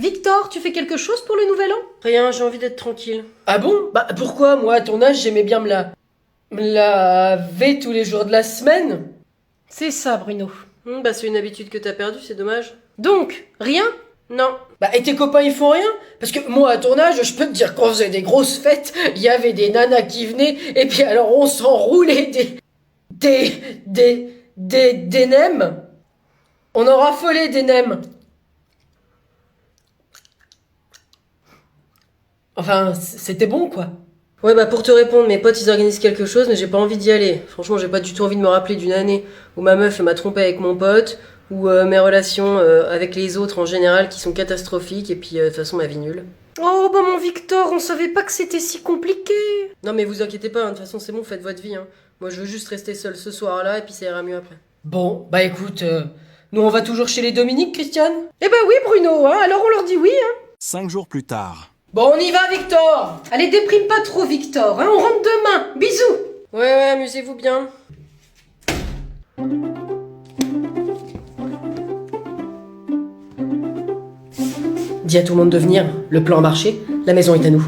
Victor, tu fais quelque chose pour le nouvel an? Rien, j'ai envie d'être tranquille. Ah bon? Bah pourquoi? Moi, à ton âge, j'aimais bien me laver tous les jours de la semaine. C'est ça, Bruno. Bah c'est une habitude que t'as perdue, c'est dommage. Donc, rien? Non. Bah et tes copains ils font rien? Parce que moi, à ton âge, je peux te dire qu'on faisait des grosses fêtes, il y avait des nanas qui venaient, et puis alors on s'enroulait des nems. On en raffolait des nems. Enfin, c'était bon quoi. Ouais bah pour te répondre, mes potes ils organisent quelque chose mais j'ai pas envie d'y aller. Franchement j'ai pas du tout envie de me rappeler d'une année où ma meuf m'a trompé avec mon pote, ou mes relations avec les autres en général qui sont catastrophiques et puis de toute façon ma vie nulle. Oh, bah mon Victor, on savait pas que c'était si compliqué. Non mais vous inquiétez pas, hein, de toute façon c'est bon, faites votre vie. Hein. Moi je veux juste rester seul ce soir-là et puis ça ira mieux après. Bon, bah écoute, nous on va toujours chez les Dominique, Christiane? Eh ben oui, Bruno, hein, alors on leur dit oui, hein. 5 jours plus tard. Bon, on y va, Victor! Allez, déprime pas trop, Victor, hein, on rentre demain. Bisous. Ouais, amusez-vous bien. Dis à tout le monde de venir, le plan a marché, la maison est à nous.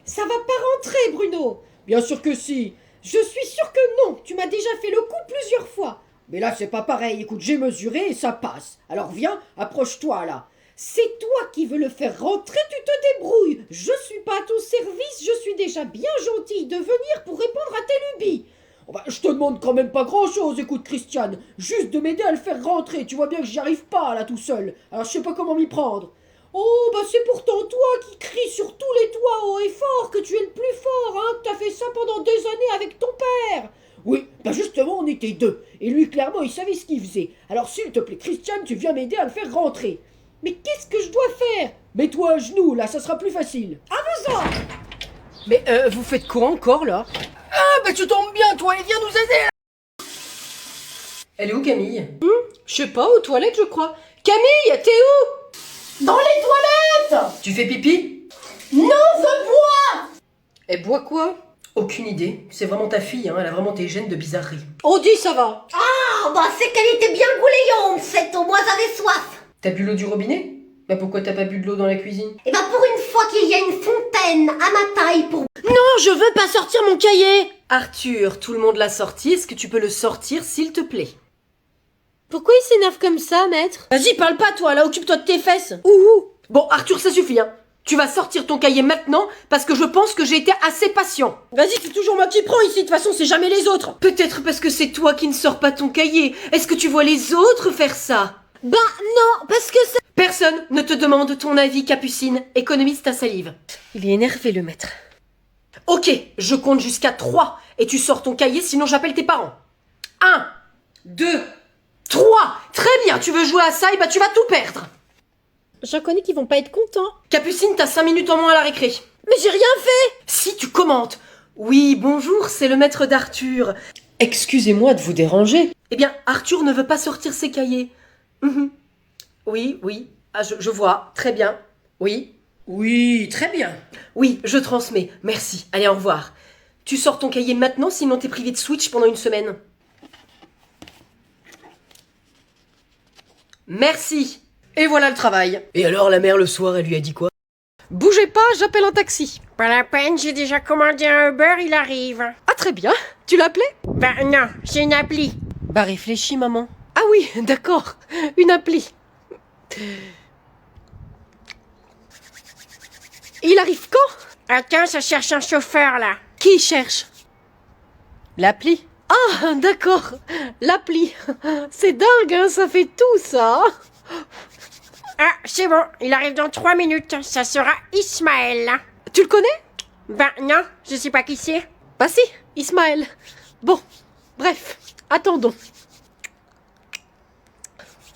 Ça va pas rentrer, Bruno. Bien sûr que si. Je suis sûre que non. Tu m'as déjà fait le coup plusieurs fois. Mais là, c'est pas pareil. Écoute, j'ai mesuré et ça passe. Alors viens, approche-toi là. C'est toi qui veux le faire rentrer, tu te débrouilles. Je suis pas à ton service, je suis déjà bien gentille de venir pour répondre à tes lubies. Oh bah, je te demande quand même pas grand-chose, écoute Christiane. Juste de m'aider à le faire rentrer. Tu vois bien que j'y arrive pas là tout seul. Alors je sais pas comment m'y prendre. Oh, bah c'est pourtant toi qui cries sur tous les toits haut et fort que tu es le plus fort, hein, que t'as fait ça pendant des années avec ton père. Oui, bah justement, on était deux. Et lui, clairement, il savait ce qu'il faisait. Alors s'il te plaît, Christiane, tu viens m'aider à le faire rentrer. Mais qu'est-ce que je dois faire? Mets-toi à genoux, là, ça sera plus facile. Avance-en. Mais vous faites quoi encore, là? Ah, bah tu tombes bien, toi, et viens nous aider là. Elle est où, Camille? Je sais pas, aux toilettes, je crois. Camille, t'es où? Dans les toilettes. Tu fais pipi? Non, je bois. Elle boit quoi? Aucune idée, c'est vraiment ta fille, hein, elle a vraiment tes gènes de bizarrerie. Oh, dis, ça va. Ah, bah c'est qu'elle était bien goulayante, cette au moins j'avais soif. T'as bu l'eau du robinet? Bah pourquoi t'as pas bu de l'eau dans la cuisine? Et bah pour une fois qu'il y a une fontaine à ma taille pour... Non, je veux pas sortir mon cahier. Arthur, tout le monde l'a sorti, est-ce que tu peux le sortir s'il te plaît? Pourquoi il s'énerve comme ça, maître? Vas-y, parle pas toi, là, occupe-toi de tes fesses. Ouh. Bon, Arthur, ça suffit, hein. Tu vas sortir ton cahier maintenant parce que je pense que j'ai été assez patient. Vas-y, c'est toujours moi qui prends ici, de toute façon, c'est jamais les autres. Peut-être parce que c'est toi qui ne sors pas ton cahier. Est-ce que tu vois les autres faire ça? Ben non, parce que ça... Personne ne te demande ton avis, Capucine, économiste à salive. Il est énervé, le maître. Ok, je compte jusqu'à 3 et tu sors ton cahier, sinon j'appelle tes parents. 1, 2, 3. Très bien, tu veux jouer à ça, et bah tu vas tout perdre. J'en connais qui vont pas être contents. Capucine, t'as 5 minutes en moins à la récré. Mais j'ai rien fait. Si tu commentes. Oui, bonjour, c'est le maître d'Arthur. Excusez-moi de vous déranger. Eh bien, Arthur ne veut pas sortir ses cahiers. Mhm. Oui. Ah, je vois. Très bien. Oui. Oui, très bien. Oui, je transmets. Merci. Allez, au revoir. Tu sors ton cahier maintenant, sinon t'es privé de Switch pendant une semaine. Merci. Et voilà le travail. Et alors la mère le soir, elle lui a dit quoi? Bougez pas, j'appelle un taxi. Pas la peine, j'ai déjà commandé un Uber, il arrive. Ah, très bien. Tu l'appelais? Ben non, c'est une appli. Bah réfléchis, maman. Ah oui, d'accord. Une appli. Il arrive quand? Attends, ça cherche un chauffeur là. Qui cherche? L'appli. Ah, d'accord. L'appli. C'est dingue, hein, ça fait tout ça. Ah, c'est bon, il arrive dans 3 minutes. Ça sera Ismaël. Tu le connais? Ben non, je sais pas qui c'est. Bah si, Ismaël. Bon, bref, attendons.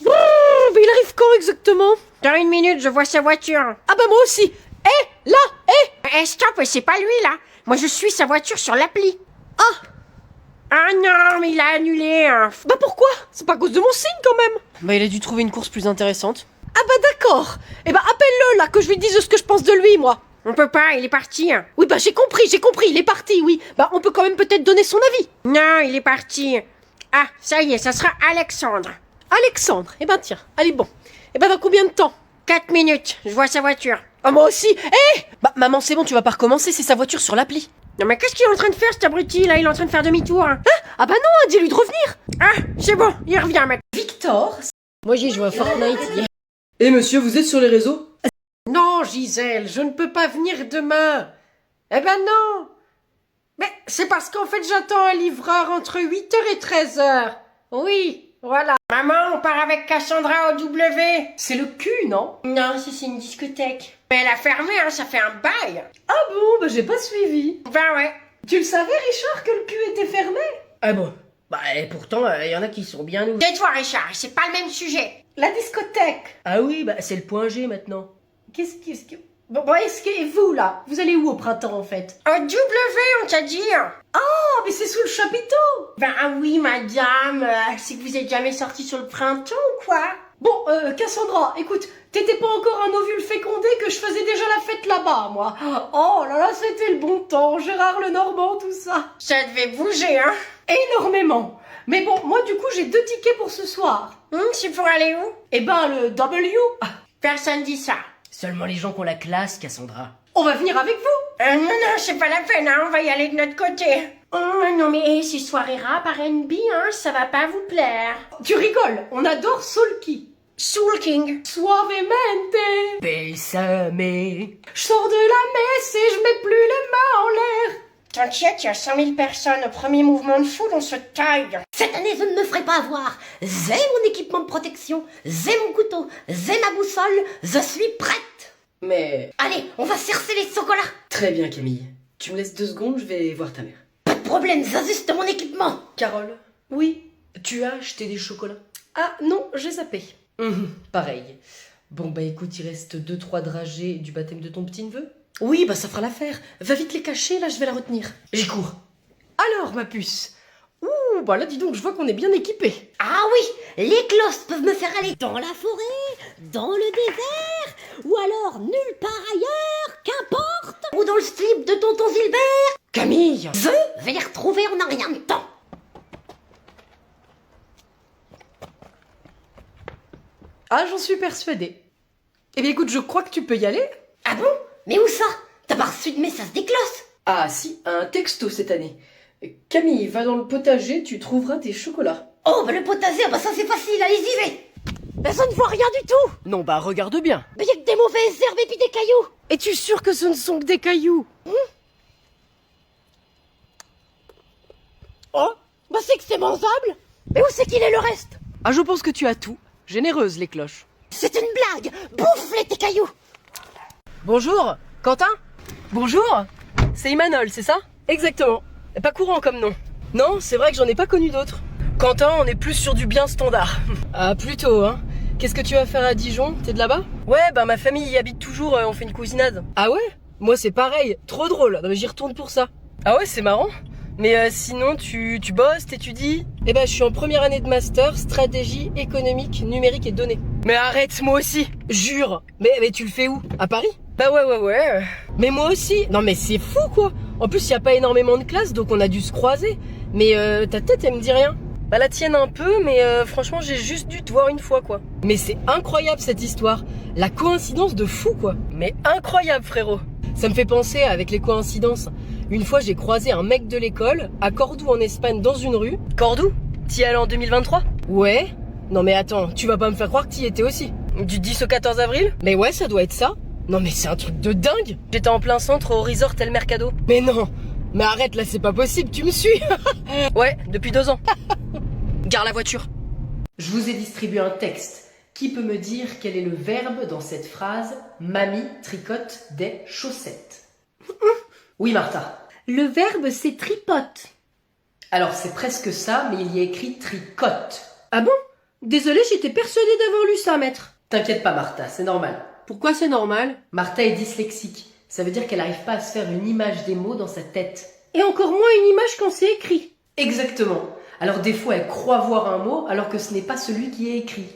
Mais il arrive quand exactement? Dans 1 minute, je vois sa voiture. Ah bah moi aussi. Là, Stop, c'est pas lui là. Moi je suis sa voiture sur l'appli. Ah. Ah non, mais il a annulé. Bah pourquoi? C'est pas à cause de mon signe quand même. Bah, il a dû trouver une course plus intéressante. Ah bah d'accord. Eh bah appelle-le là, que je lui dise ce que je pense de lui, moi. On peut pas, il est parti. Oui bah j'ai compris, il est parti, oui. Bah on peut quand même peut-être donner son avis. Non, il est parti. Ah, ça y est, ça sera Alexandre. Alexandre. Eh ben tiens, allez bon. Eh ben dans combien de temps? 4 minutes, je vois sa voiture. Ah moi aussi. Bah maman c'est bon, tu vas pas recommencer, c'est sa voiture sur l'appli. Non mais qu'est-ce qu'il est en train de faire cet abruti là? Il est en train de faire demi-tour. Ah bah non, dis-lui de revenir. Ah, c'est bon, il revient mec. Victor. Moi j'ai joué à Fortnite hier. Eh monsieur, vous êtes sur les réseaux? Non, Gisèle, je ne peux pas venir demain. Eh ben non. Mais c'est parce qu'en fait j'attends un livreur entre 8h et 13h. Oui, voilà. Maman, on part avec Cassandra au W. C'est le cul, non? Non, c'est une discothèque. Mais elle a fermé, hein, ça fait un bail. Ah bon, bah j'ai pas suivi. Ben ouais. Tu le savais, Richard, que le cul était fermé? Ah bon? Bah et pourtant, y en a qui sont bien ouverts. Tais-toi Richard, c'est pas le même sujet. La discothèque. Ah oui, bah c'est le point G maintenant. Qu'est-ce que... Bon, est-ce que... Et vous, là? Vous allez où au printemps, en fait? Au W, on t'a dit. Oh, mais c'est sous le chapiteau. Ben oui, madame, c'est que vous êtes jamais sorti sur le printemps ou quoi? Bon, Cassandra, écoute, t'étais pas encore un ovule fécondé que je faisais déjà la fête là-bas, moi. Oh là là, c'était le bon temps, Gérard Lenormand, tout ça. Ça devait bouger, hein? Énormément. Mais bon, moi, du coup, j'ai 2 tickets pour ce soir. C'est pour aller où? Eh ben, le W. Personne dit ça. Seulement les gens qui ont la classe, Cassandra. On va venir avec vous. Non, non, c'est pas la peine, hein, on va y aller de notre côté. Oh, non mais ces soirées rap R&B, hein, ça va pas vous plaire. Tu rigoles, on adore Soulky. Soul King. Suavemente. Bésame. Je sors de la messe et je mets plus les mains en l'air. T'inquiète, il y a 100 000 personnes au premier mouvement de foule, on se taille. Cette année, je ne me ferai pas avoir. J'ai mon équipement de protection, j'ai mon couteau, j'ai ma boussole, je suis prête. Mais... Allez, on va chercher les chocolats. Très bien Camille. Tu me laisses 2 secondes, je vais voir ta mère. Pas de problème, j'ajuste mon équipement. Carole, Oui. tu as acheté des chocolats? Ah non, j'ai zappé. Pareil. Bon bah écoute, il reste 2-3 dragées du baptême de ton petit-neveu. Oui, bah ça fera l'affaire. Va vite les cacher, là je vais la retenir. J'y cours. Alors, ma puce. Ouh, bah là dis donc, je vois qu'on est bien équipés. Ah oui, les cloches peuvent me faire aller dans la forêt, dans le désert, ou alors nulle part ailleurs, qu'importe. Ou dans le slip de tonton Gilbert. Camille. Je vais les retrouver en un rien de temps. Ah, j'en suis persuadée. Eh bien écoute, je crois que tu peux y aller. Ah bon? Mais où ça? T'as pas reçu de message des cloches? Ah si, un texto cette année. Camille, va dans le potager, tu trouveras tes chocolats. Oh, bah le potager, bah ça c'est facile, allez y vais. Mais ça ne voit rien du tout. Non, bah regarde bien. Mais y'a que des mauvaises herbes et puis des cailloux. Es-tu sûr que ce ne sont que des cailloux? Oh, bah c'est que c'est mangeable. Mais où c'est qu'il est le reste? Ah, je pense que tu as tout. Généreuse, les cloches. C'est une blague. Bouffe-les tes cailloux. Bonjour, Quentin? Bonjour. C'est Imanol, c'est ça? Exactement. Pas courant comme nom. Non, c'est vrai que j'en ai pas connu d'autres. Quentin, on est plus sur du bien standard. Ah, plutôt, hein. Qu'est-ce que tu vas faire à Dijon? T'es de là-bas? Ouais, bah ma famille y habite toujours, on fait une cousinade. Ah ouais? Moi, c'est pareil. Trop drôle. Non, mais j'y retourne pour ça. Ah ouais, c'est marrant. Mais sinon, tu bosses, t'étudies? Eh ben, je suis en première année de master, stratégie économique, numérique et données. Mais arrête, moi aussi. Jure. Mais tu le fais où? À Paris? Bah ouais. Mais moi aussi. Non, mais c'est fou, quoi. En plus, il y a pas énormément de classes, donc on a dû se croiser. Mais ta tête, elle me dit rien. Bah la tienne un peu, mais franchement, j'ai juste dû te voir une fois, quoi. Mais c'est incroyable, cette histoire. La coïncidence de fou, quoi. Mais incroyable, frérot. Ça me fait penser avec les coïncidences. Une fois, j'ai croisé un mec de l'école à Cordoue en Espagne dans une rue. Cordoue? T'y es allé en 2023? Ouais. Non mais attends, tu vas pas me faire croire que t'y étais aussi. Du 10 au 14 avril? Mais ouais, ça doit être ça. Non mais c'est un truc de dingue. J'étais en plein centre au resort El Mercado. Mais non. Mais arrête, là c'est pas possible, tu me suis. Ouais, depuis 2 ans. Gare la voiture. Je vous ai distribué un texte. Qui peut me dire quel est le verbe dans cette phrase « Mamie tricote des chaussettes » Oui, Martha. Le verbe c'est tripote. Alors, c'est presque ça, mais il y a écrit « tricote Ah bon? Désolée, j'étais persuadée d'avoir lu ça, maître. » T'inquiète pas, Martha, c'est normal. Pourquoi c'est normal? Martha est dyslexique. Ça veut dire qu'elle n'arrive pas à se faire une image des mots dans sa tête. Et encore moins une image quand c'est écrit. Exactement. Alors des fois, elle croit voir un mot alors que ce n'est pas celui qui est écrit.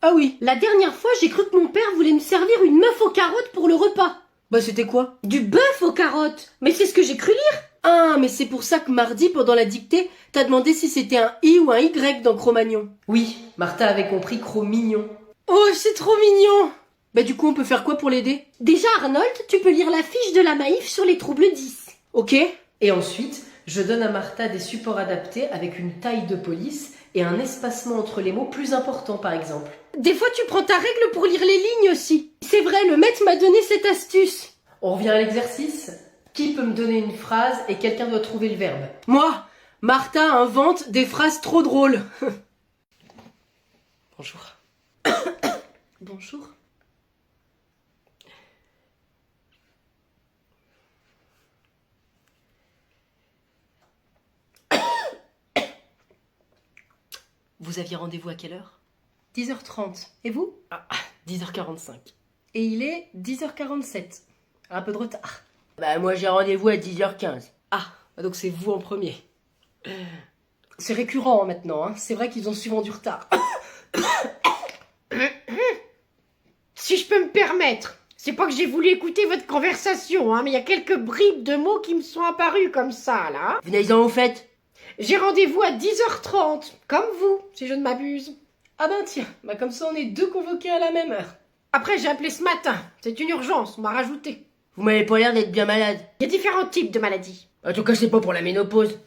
Ah oui. La dernière fois, j'ai cru que mon père voulait me servir une meuf aux carottes pour le repas. Bah c'était quoi? Du bœuf aux carottes. Mais c'est ce que j'ai cru lire. Ah, mais c'est pour ça que mardi, pendant la dictée, t'as demandé si c'était un I ou un Y dans Cro-Magnon. Oui, Martha avait compris Cro-Mignon. Oh, c'est trop mignon. Bah du coup, on peut faire quoi pour l'aider? Déjà, Arnold, tu peux lire la fiche de la Maïf sur les troubles 10. Ok. Et ensuite, je donne à Martha des supports adaptés avec une taille de police et un espacement entre les mots plus important, par exemple. Des fois, tu prends ta règle pour lire les lignes aussi. C'est vrai, le maître m'a donné cette astuce. On revient à l'exercice. Qui peut me donner une phrase et quelqu'un doit trouver le verbe? Moi, Martha invente des phrases trop drôles. Bonjour. Bonjour. Vous aviez rendez-vous à quelle heure? 10h30. Et vous? 10h45. Et il est 10h47. Un peu de retard. Bah moi j'ai rendez-vous à 10h15. Ah, donc c'est vous en premier. C'est récurrent maintenant, hein. C'est vrai qu'ils ont souvent du retard. Si je peux me permettre, c'est pas que j'ai voulu écouter votre conversation, hein, mais il y a quelques bribes de mots qui me sont apparus comme ça, là. Venez-en au fait. J'ai rendez-vous à 10h30, comme vous, si je ne m'abuse. Ah ben tiens, bah comme ça on est deux convoqués à la même heure. Après, j'ai appelé ce matin. C'est une urgence, on m'a rajouté. Vous m'avez pas l'air d'être bien malade. Il y a différents types de maladies. En tout cas, c'est pas pour la ménopause.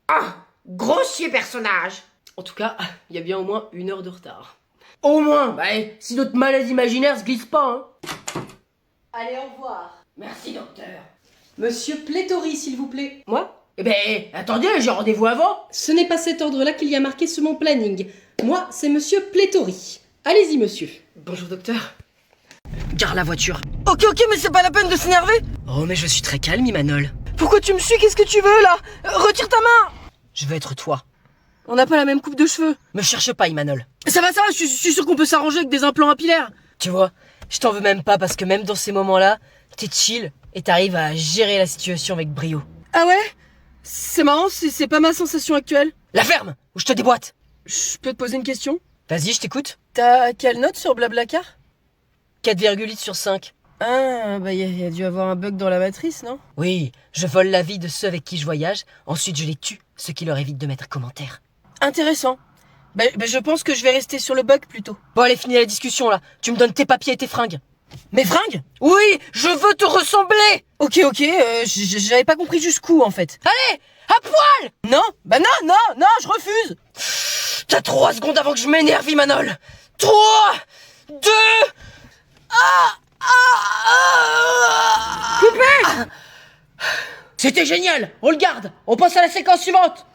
Ah, grossier personnage. En tout cas, il y a bien au moins 1 heure de retard. Au moins. Bah, si notre maladie imaginaire se glisse pas, hein. Allez, au revoir. Merci, docteur. Monsieur Pléthori, s'il vous plaît. Moi? Eh ben, attendez, j'ai rendez-vous avant. Ce n'est pas cet ordre-là qu'il y a marqué sur mon planning. Moi, c'est monsieur Pléthori. Allez-y, monsieur. Bonjour, docteur. Gare la voiture. Ok, mais c'est pas la peine de s'énerver. Oh, mais je suis très calme, Imanol. Pourquoi tu me suis? Qu'est-ce que tu veux, là? Retire ta main. Je veux être toi. On n'a pas la même coupe de cheveux. Me cherche pas, Imanol. Ça va, je suis sûr qu'on peut s'arranger avec des implants apillaires. Tu vois, je t'en veux même pas parce que même dans ces moments-là, t'es chill et t'arrives à gérer la situation avec brio. Ah ouais? C'est marrant, c'est pas ma sensation actuelle. La ferme, ou je te déboîte. Je peux te poser une question? Vas-y, je t'écoute. T'as quelle note sur Blablacar? 4,8 sur 5. Ah, bah y a dû avoir un bug dans la matrice, non? Oui, je vole la vie de ceux avec qui je voyage, ensuite je les tue, ce qui leur évite de mettre un commentaire. Intéressant. Bah, je pense que je vais rester sur le bug plutôt. Bon allez, finis la discussion là, tu me donnes tes papiers et tes fringues. Mes fringues? Oui, je veux te ressembler. Ok, j'avais pas compris jusqu'où en fait. Allez, à poil. Non, bah non, je refuse. T'as 3 secondes avant que je m'énerve, Imanol. 3, 2... Coupé. C'était génial. On le garde. On passe à la séquence suivante.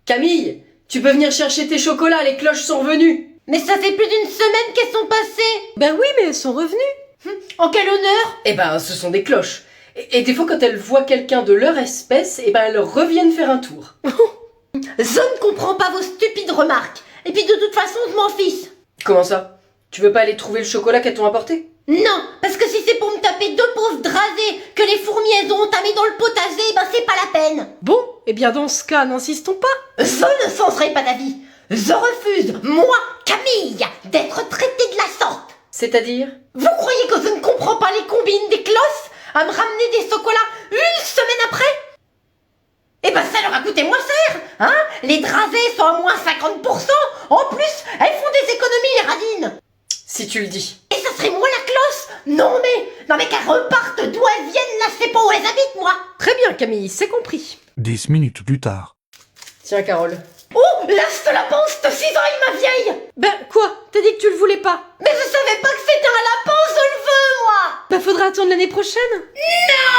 Camille, tu peux venir chercher tes chocolats. Les cloches sont revenues. Mais ça fait plus d'une semaine qu'elles sont passées. Ben oui, mais elles sont revenues. En quel honneur? Eh ben, ce sont des cloches. Et des fois, quand elles voient quelqu'un de leur espèce, eh ben, elles reviennent faire un tour. Je ne comprends pas vos stupides remarques. Et puis de toute façon, je m'en fiche. Comment ça? Tu veux pas aller trouver le chocolat qu'elles t'ont apporté? Non, parce que si c'est pour me taper 2 pauvres drasés que les fourmis elles ont entamés dans le potager, ben c'est pas la peine. Bon, eh bien dans ce cas, n'insistons pas. Je ne changerai pas d'avis. Je refuse, moi, Camille, d'être traitée de la sorte. C'est-à-dire? Vous croyez que je ne comprends pas les combines des closses à me ramener des chocolats 1 semaine après? Eh ben ça leur a coûté moins cher, hein? Les drasés sont à moins 50%. En plus, elles font des économies, les radines. Si tu le dis. Et ça serait moi la cloche? Non mais qu'elles repartent d'où elles viennent, là je sais pas où elles habitent, moi. Très bien, Camille, c'est compris. 10 minutes plus tard. Tiens, Carole. Oh, lâche la panse de 6 ans, ma vieille. Ben, quoi? T'as dit que tu le voulais pas? Mais je savais pas que c'était un lapin, je le veux, moi. Ben, faudra attendre l'année prochaine. Non.